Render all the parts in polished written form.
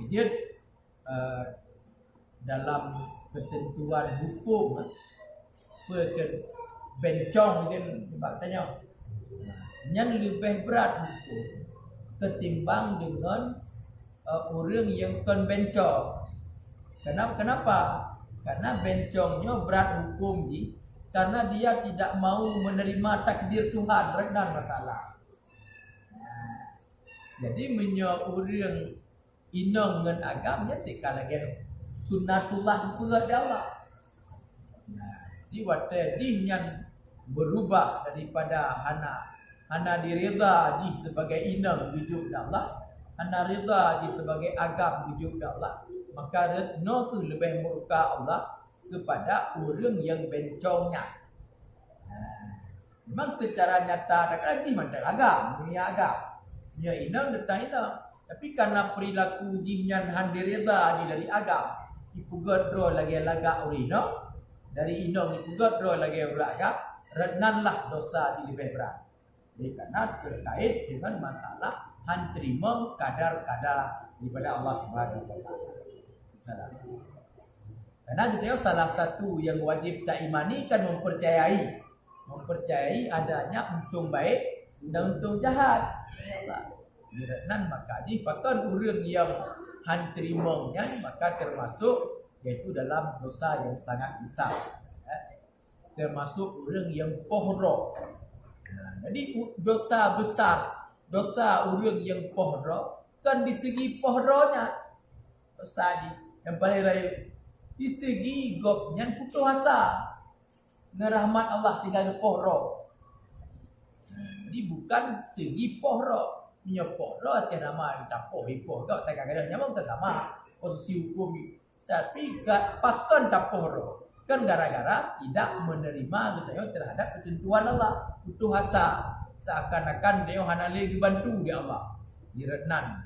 Dia dalam ketentuan hukum bencong dia tanya yang lebih berat hukum ketimbang dengan orang yang kon bencong. Kenapa? Karena bencongnya berat hukum ji, karena dia tidak mau menerima takdir Tuhan, rendah masalah. Jadi orang inong dengan agamanya tidak lagi sunnatullah itu ada Allah. Jadi waktu yang berubah daripada hana dirida ji sebagai inong wujud Allah, hana rida ji sebagai agam wujud Allah. Maka retno tu lebih murka Allah kepada orang yang bencongnya. Memang secara nyata tak lagi mantan agam, dunia agam. Ya inang datang inang. Tapi karena perilaku jinyan handirida dari agam, ipugodro lagi laga urino, dari inang ipugodro lagi uraga, renanlah dosa di lebih berat. Jadi karena terkait dengan masalah hantrimo kadar-kadar daripada Allah Subhanahu Wa Taala. Karena kita salah satu yang wajib tak imani kan mempercayai adanya untung baik dan untung jahat. Nan maka ni bahkan orang yang hanterimongnya maka termasuk yaitu dalam dosa yang sangat besar. Termasuk orang yang pohro. Jadi dosa besar, dosa orang yang pohro kan di segi pohronya dosa ni yang paling raya di segi gopnya putus asa ngerahmat Allah tinggal pohro. Jadi bukan segi pohro punya pohro artinya nama tapoh hipoh tak kadang-kadang nyamang sama posisi hukum ni. Tapi gak pakan tapoh kan gara-gara tidak menerima gitu terhadap ketentuan Allah putus asa seakan-akan dia hana lagi bantu dia Allah diretnan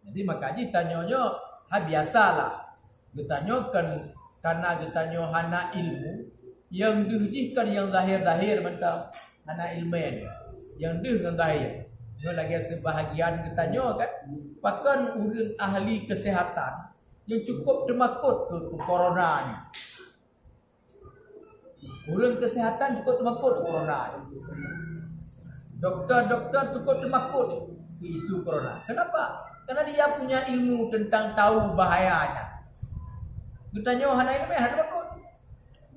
Jadi makanya tanyanya biasalah. Getanya kan karena getanya hana ilmu yang dihujihkan yang zahir-zahir mentang hana ilmen yang dih dengan zahir. Yo lagi sebahagian getanya kan pakan orang ahli kesehatan yang cukup demakut ke corona ni. Orang kesehatan cukup demakut ke corona ni. Doktor-doktor cukup termakut ke isu corona. Kenapa? Karena dia punya ilmu tentang tahu bahayanya. Ditanya hana ilmu hana takut.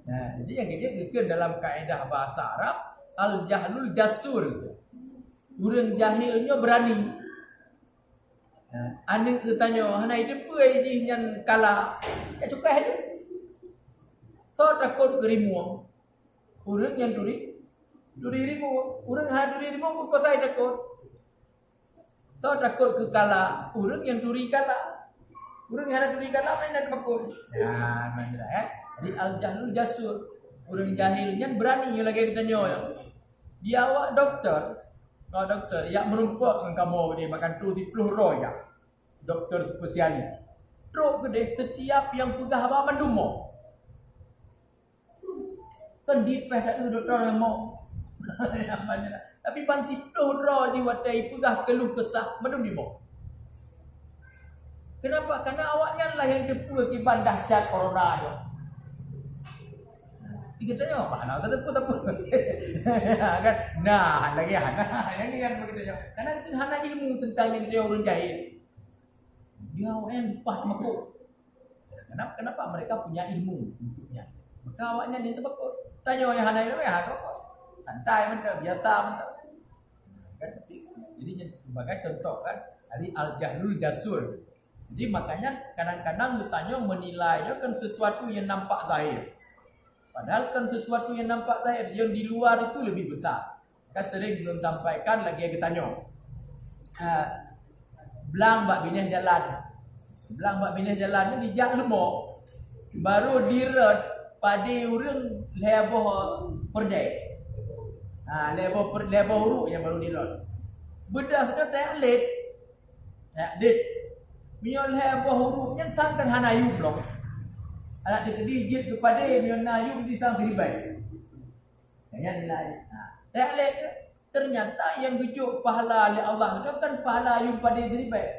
Nah, jadi yang kita dalam kaedah bahasa Arab al-jahlul jasur. Orang jahilnya berani. Nah, anda tanya hana itu apa je yang kalah? Ya cukai itu. So takut gerimuang. Orang yang turi rimu, orang hana turi rimu pun pasal takut. So takut ke kalah, orang yang turi kalah. Orang yang hana turi kalah main dan takut. Nah, mana ya? Jadi al-jahlul jasur. Orang jahilnya berani yang lagi kita nyoy. Dia awak doktor. Kalau doktor yang merumpak dengan kamu dia makan tu di peluh ya. Doktor spesialis. Teruk gede setiap yang pegah apa mendumo. Kan dipeh tak doktor yang mau. Tapi panti dohra ni watai pegah keluh kesah menung di bawah. Kenapa? Karena awaknya lah yang depu ke dahsyat corona ni. Kita tanya apa? Nak tepu kan? Nah, lagi hana. Yang ni kan kita tanya. Karena kita hana ilmu tentang yang dia orang jahil. Dia awaknya lupa makuk. Kenapa mereka punya ilmu untuknya? Maka awaknya dia terpakut. Tanya yang hana ilmu ya hana. Santai benda, biasa benda. Kan? Jadi sebagai contoh kan, tadi al-jahlul jasur. Jadi makanya kadang-kadang bertanya menilainya kan sesuatu yang nampak zahir. Padahal kan sesuatu yang nampak zahir, yang di luar itu lebih besar. Kan sering belum sampaikan lagi yang ditanya. Belang bak bineh jalan. Belang bak bineh jalan ni dijak lemok. Baru diret pada orang leboh perdai. Leboh huruf yang baru diret. Bedah tu tak late. Tak dit. Mion leboh hurufnya sangkan hanayu blok. Anak dia digit kepada mion nayu di sang ribai. Jangan nilai. Tak lek ternyata yang gujuk pahala oleh Allah itu kan pahala yang pada diri baik.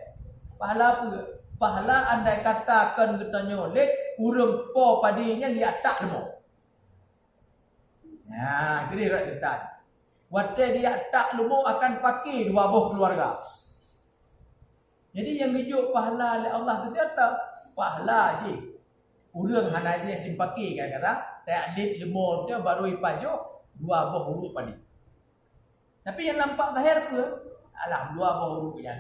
Pahala apa? Pahala andai katakan katanya lek urang po padinya dia tak lemo. Nah, itu dia cerita. Waktu dia tak lemo akan pakai dua buah keluarga. Jadi yang gujuk pahala oleh Allah itu dia tak pahala je. Urang hana je yang dipakai kadang-kadang tak lek lemo dia baru ipajo dua buah huruf padi. Tapi yang nampak zahir pun alah dua buah huruf kan.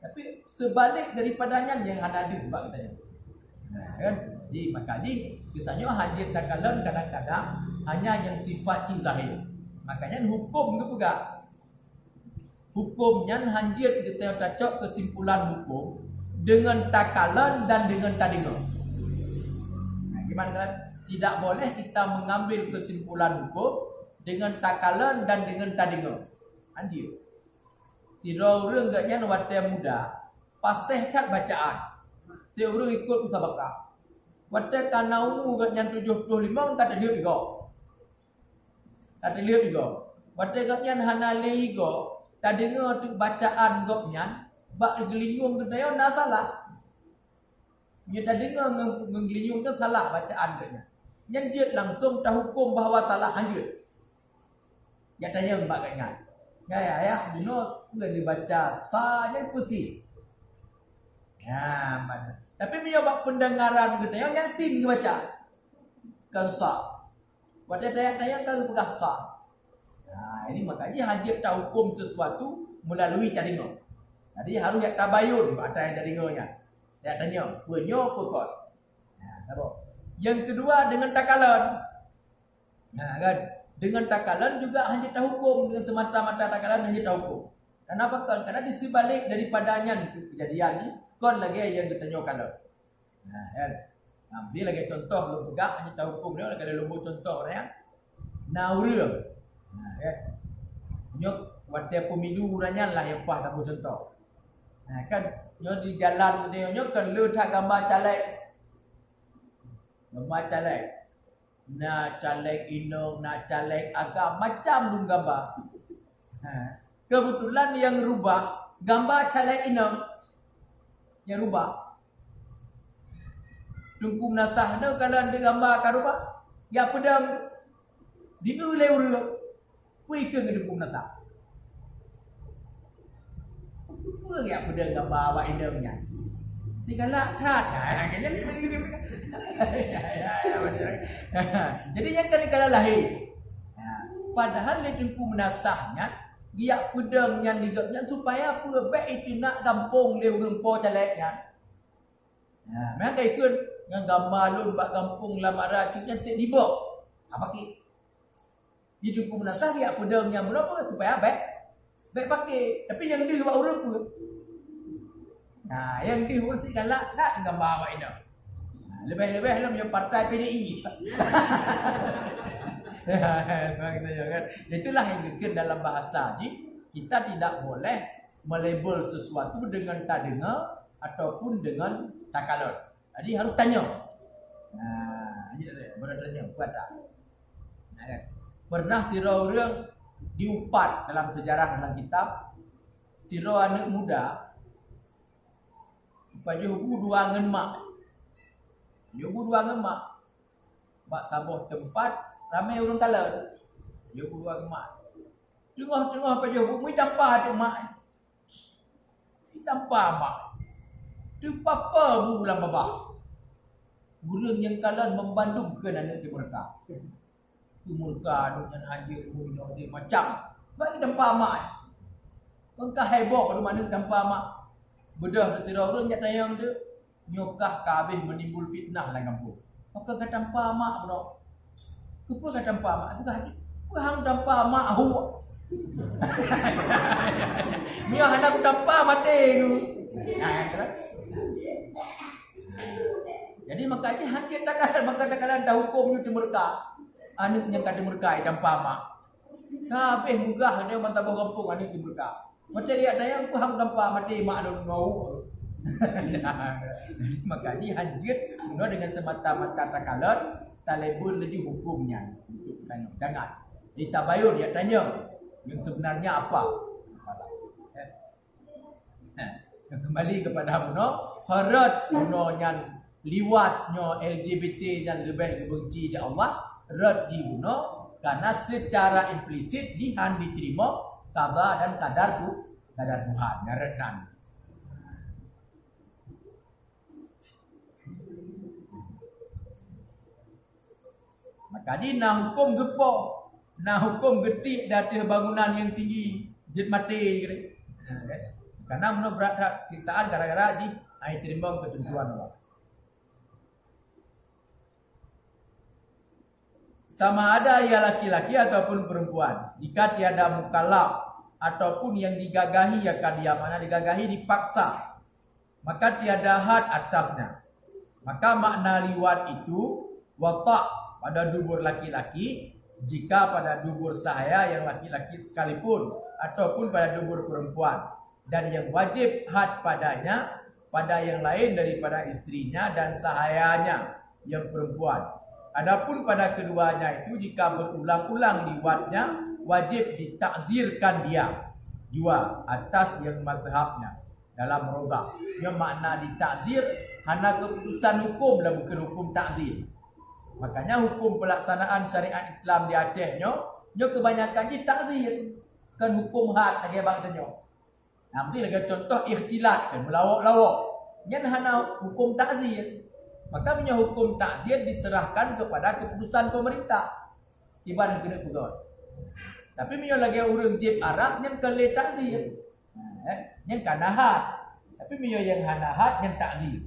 Tapi sebalik daripadanya yang ada di bab katanya. Kan? Jadi maka ditanya hajat takalan kadang-kadang hanya yang sifat zahir. Makanya hukum itu pegang. Hukumnya hajat kita cocok kesimpulan hukum dengan takalan dan dengan tadinga. Gimana kan? Tidak boleh kita mengambil kesimpulan hukum dengan takalan dan dengan tadinga. Anjir. Tidak orang gaknya waktu muda pasih cat bacaan. Si orang ikut musabakah. Waktu kanau gaknya 75 tak ada lihat juga. Tak ada lihat juga. Waktu gaknya hanale juga tak dengar bacaan gaknya bak gelingung kedaya nak salah. Dia tak dengar ngegelingung tu salah bacaan gaknya. Yang dia langsung tahu hukum bahawa salah hanyut. Dia tanya mbak katanya. Ya, Dino sudah dibaca sa dan pusi. Ya, mana. Tapi mencoba pendengaran katanya yang sin dibaca. Kan sa. Pada daya-daya kalau pegang sa. Nah, ini makanya hajat tahu hukum sesuatu melalui cadingo. Jadi harus ya tabayun pada yang cadingonya. Dia tanya, "Punyo pokok." Nah, apa? Yang kedua dengan takalan. Nah, kan? Dengan takalan juga hanya tahu hukum. Dengan semata-mata takalan hanya tahu hukum. Kenapa? Karena di sebalik daripadanya itu kejadian ini, kon lagi yang ditanya kalau. Nah, kan? Ambil lagi contoh belum pegang hanya tahu hukum dia kalau lumbu contoh orang yang nauril. Nah, kan? Nyok waktu pemilu uranya lah yang pas tahu contoh. Nah, kan nyok di jalan nyok kan lu tak gambar caleg. Gambar caleg. Nak caleg inong, nak caleg agak macam dun gambar. Kebetulan yang rubah gambar caleg inong yang rubah. Tunggu nasah no kalau ada gambar kan rubah. Ya pedang diulai urut. Pui ke ngedukung nasah. Apa ya pedang gambar awak inongnya. Tinggallah tat. Jadi yang kali-kala lahir. Padahal dia tempuh menasahnya, dia pedangnya digapnya supaya apa baik itu nak kampung dia urang po calegnya. Memang kaya ikut yang gambar lu bak kampung lamara cantik dibok. Apa ki? Dia tempuh menasah dia pedangnya berapa supaya baik pakai. Tapi yang dia buat urang pun. Yang dihukum galak tak gambar awak ini. Lebih-lebih dalam yang partai PDI. Itulah yang dikir dalam bahasa. Jadi kita tidak boleh melabel sesuatu dengan tak dengar ataupun dengan takalon. Jadi harus tanya. Ini boleh tanya buat tak? Pernah sirau orang diupat dalam sejarah dalam kitab. Sirau anak muda Pak Jobu dua ngemak. Jobu dua ngemak. Bak sabuh tempat ramai orang kalah. Jobu dua ngemak. Tengah-tengah Pak Jobu mui tanpa tu mak. Tanpa mak. Tu papa bulan baba. Bulan yang kalah membandungkan anak mereka. Tu mereka dengan hadir dia macam bagi tanpa mak. Engkau heboh di mana tanpa mak. Bedah bertirau orang yang tayang dia nyokah kabin menimbul fitnah dalam kampung. Maka kata tanpa mak bro. Kupa kata tanpa mak itu kan. Hang tanpa mak hu. Mio hana ku tanpa mati ku. Jadi makanya hati takalan maka takalan dah hukum itu mereka. Anak yang kata mereka tanpa mak. Kabeh mugah dia mantap kampung anak itu mereka. Macam dia ada yang hang tanpa mati mak don mau. Makanya hancur dengan semata-mata takalan talebun lagi hukumnya untuk tanya. Jangan. Di tabayun dia tanya yang sebenarnya apa masalah. Kembali kepada Muno, harat Muno yang liwatnya LGBT yang lebih benci di Allah, rat di Muno karena secara implisit dihan diterima kabar dan kadar Tuhan, nyaretan. Maka di nak hukum gepo, nak hukum getik dari bangunan yang tinggi, jet mati gitu. Karena menurut berat siksaan gara-gara di ai terima ketentuan Allah. Sama ada ia laki-laki ataupun perempuan, jika tiada mukallaf ataupun yang digagahi akan dia, mana digagahi dipaksa, maka tiada had atasnya. Maka makna liwat itu wata' pada dubur laki-laki, jika pada dubur sahaya yang laki-laki sekalipun ataupun pada dubur perempuan, dan yang wajib had padanya pada yang lain daripada istrinya dan sahayanya yang perempuan. Adapun pada keduanya itu jika berulang-ulang liwatnya wajib ditakzirkan dia jua atas yang mazhabnya dalam roga. Yang makna ditakzir hanya keputusan hukum lah, bukan hukum takzir. Makanya hukum pelaksanaan syariat Islam di Aceh nyo kebanyakan ditakzir, kan hukum had lagi bangsa nyo. Nanti lagi contoh ikhtilat kan melawak-lawak. Yang hanya hukum takzir. Maka punya hukum takzir diserahkan kepada keputusan pemerintah. Ibarat kena pegon. Tapi punya lagi urang jib arak yang kele takzir. Yang kanahat. Tapi punya yang hanahat yang takzir.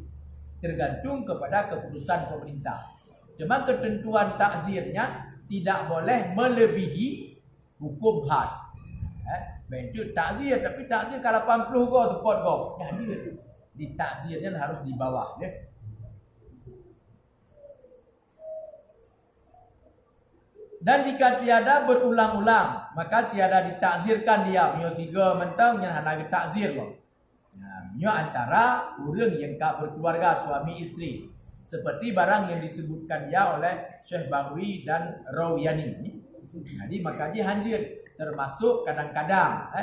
Tergantung kepada keputusan pemerintah. Cuma ketentuan takzirnya tidak boleh melebihi hukum had. Bentuk takzir, tapi takzir kalau 80 go tempat go. Jadi di takzirnya harus di bawah ya. Dan jika tiada berulang-ulang, maka tiada ditakzirkan dia. Mio 3 mentang yang hanya ditakzir loh. Mio antara orang yang tak berkeluarga suami isteri. Seperti barang yang disebutkan dia oleh Syekh Bangwi dan Rawiyani. Jadi makanya hanjir. Termasuk kadang-kadang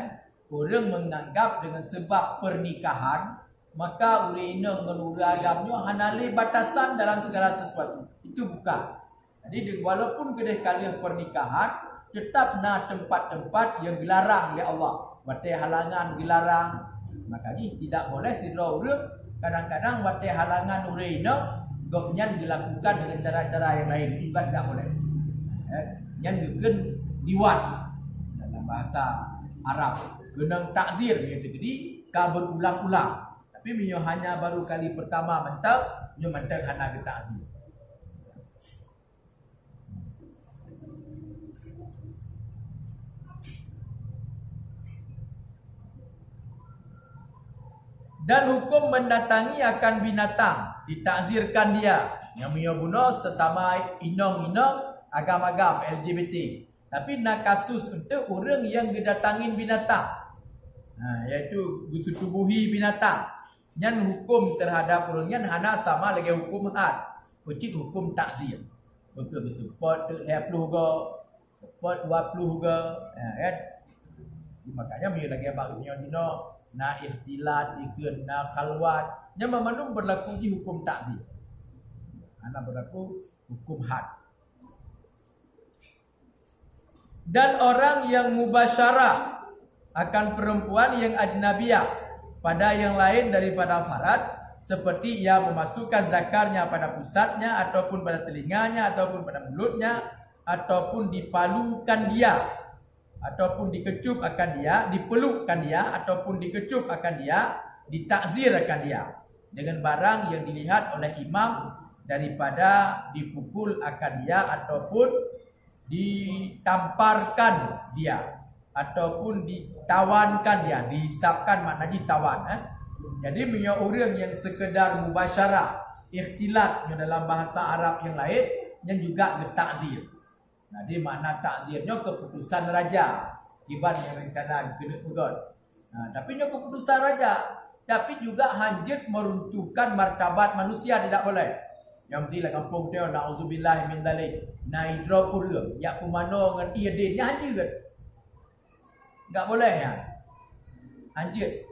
orang menganggap dengan sebab pernikahan maka urina dengan agamnya hanali batasan dalam segala sesuatu. Itu bukan. Jadi walaupun kedai kalian pernikahan tetap na tempat-tempat yang dilarang oleh Allah. Batai halangan dilarang. Makanya tidak boleh tidak urang kadang-kadang batai halangan urina gopnya dilakukan dengan cara-cara yang lain. Itu tidak boleh. Yang bukan liwat. Bahasa Arab genang takzir dia jadi ka berulang-ulang tapi minyo hanya baru kali pertama mentang minyo mentang hana ke takzir. Dan hukum mendatangi akan binatang ditakzirkan dia yang minyo guna sesama inong-inong agam-agam LGBT. Tapi nak kasus untuk orang yang didatangin binatang. Iaitu ditubuhi binatang. Yang hukum terhadap orang yang hanya sama lagi hukum had. Kecil hukum takzir. Betul-betul. Pot 30 ke, pot 20 ke. Makanya bila lagi abangnya dino na ikhtilat, ikut, na khalwat. Yang memandung berlaku di hukum takzir. Hanya berlaku hukum had. Dan orang yang mubasyarah akan perempuan yang ajnabiyah pada yang lain daripada farad, seperti ia memasukkan zakarnya pada pusatnya ataupun pada telinganya ataupun pada mulutnya ataupun dipalukan dia ataupun dikecup akan dia, dipelukkan dia ataupun dikecup akan dia, ditakzir akan dia dengan barang yang dilihat oleh imam daripada dipukul akan dia ataupun ditamparkan dia ataupun ditawankan dia, dihisapkan maknanya ditawan. Jadi punya orang yang sekedar mubasyarah, ikhtilatnya dalam bahasa Arab yang lain yang juga takzir. Jadi makna takzirnya keputusan raja, kiban yang rencana kena pegon. Tapi nya keputusan raja, tapi juga hanjit meruntuhkan martabat manusia tidak boleh. Yang mesti lah kampung dia na'udzubillah min dzalik. Nai drop pura, ya pemano dengan iadin nya anjir. Enggak boleh ya. Anjir.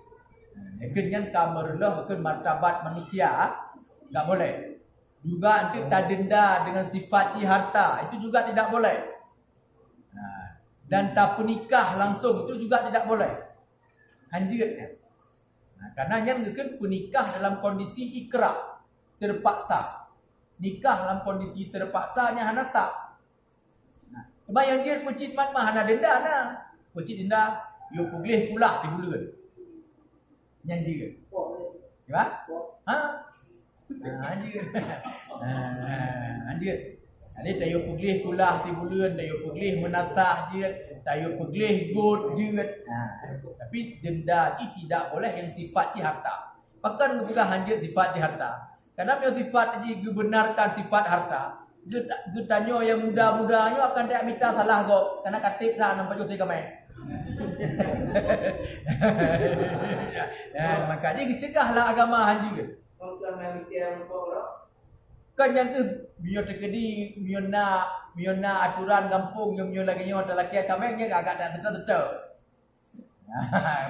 Akhirnya kamarullah ke martabat manusia enggak boleh. Juga nanti tak denda dengan sifat harta itu juga tidak boleh. Dan tak penikah langsung itu juga tidak boleh. Anjirnya. Karena yang penikah dalam kondisi ikrah, terpaksa. Nikah dalam kondisi terpaksanya hana sah. Sebab yang dia pecit mat mah hana denda na. Pecit denda yo puglih pula 3 bulan. Yang dia. Ya? Ha? Anjir. Anjir. Jadi tayo puglih pula 3 bulan, tayo puglih menasah je, tayo puglih god je. Tapi denda ini tidak boleh yang sifat harta. Bahkan bukan hanya sifat harta. Karena yang sifat ini dibenarkan sifat harta. Dia tanya yang muda-mudanya akan tak minta salah kok. Karena katip lah nampak jauh kami. Makanya dicegahlah agama haji. Kan yang tu biar terjadi miona aturan kampung yang miona lagi yang lelaki kami yang agak tak betul-betul.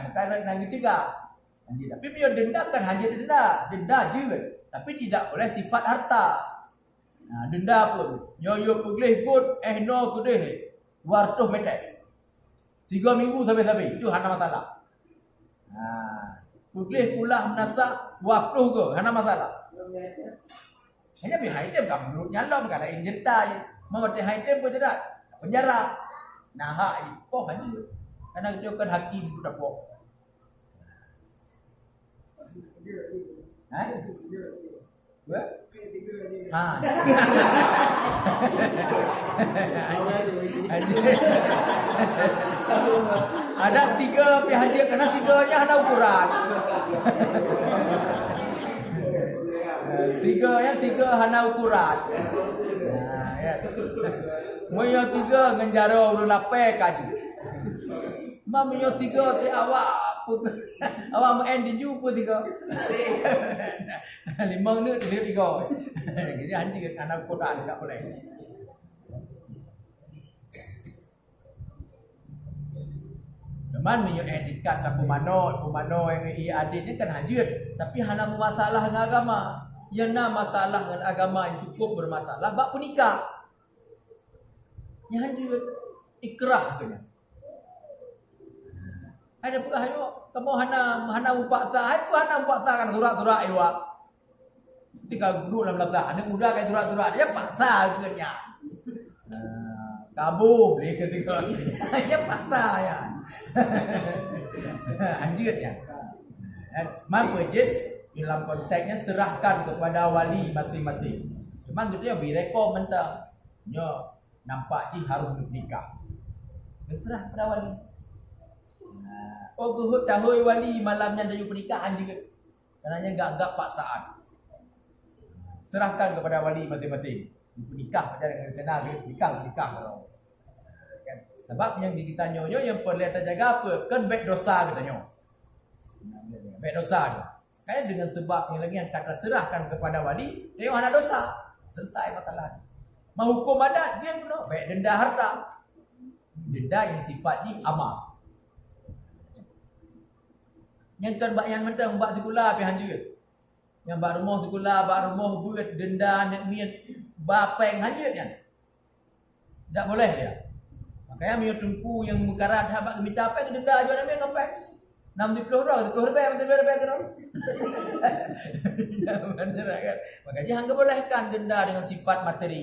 Bukan nak dicegah. Tapi biar denda kan hanya denda je. Tapi tidak boleh sifat harta. Denda pun. Nyoyo puglih kot, no kudeh. Wartuh metek. 3 minggu sampai-sampai. Itu hana masalah. Puglih pula menasak, wartuh ke. Hana masalah. Hanya biar item kan. Menurut nyalom kan. Lain jerta je. Memang item pun tidak. Penjara. Nah, itu hanya. Karena itu kan hakim itu dapat. Ada 3 pihak dia karena 3-nya ada ukuran. 3 hana ukuran. Ya. Moyo 3 ngenjaro urun lape kaji. Mamiyo 3 ti awak awak mau end jumpa 3. 5 menit dia 3. Jadi anjing anak Quran tak boleh. Teman minyak etikat tak pemano yang adil ni kan hajir. Tapi hana masalah dengan agama. Yang nak masalah dengan agama yang cukup bermasalah bab penikah. Yang hajir ikrah kena. Ada pula ayo kamu hana upaksa, aku hana upaksa kan surat-surat iwa. Tiga guru 16 ada muda kayak surat-surat dia paksa akhirnya. Kabuh dia ketika. Dia paksa ya. Anjir ya. Maka je dalam konteksnya serahkan kepada wali masing-masing. Cuma gitu ya bireko mentang. Nyo nampak ji harus nikah. Serah pada wali. Oh guhut tahui wali malamnya dayu pernikahan juga. Karena enggak paksaan. Serahkan kepada wali masing-masing. Menikah macam dengan rencana nikah kalau. Kan? Sebab yang kita nyonya yang perlu kita jaga apa? Kan baik dosa kita nyonya. Baik dosa dia. Kayak dengan sebab yang lagi yang kata serahkan kepada wali, dia ada dosa. Selesai masalah. Mau hukum adat dia pun baik denda harta. Denda yang sifatnya amal. Yang kan yang mentang bak sekolah pihan juga. Yang bak rumah sekolah, bak rumah duit denda nak mian bapeng hajat kan. Tak boleh dia. Makanya mian tungku yang mekarat habak minta apa denda aja nak mian ngapai. 60 orang, 10 ribu terus. Makanya hang bolehkan denda dengan sifat materi.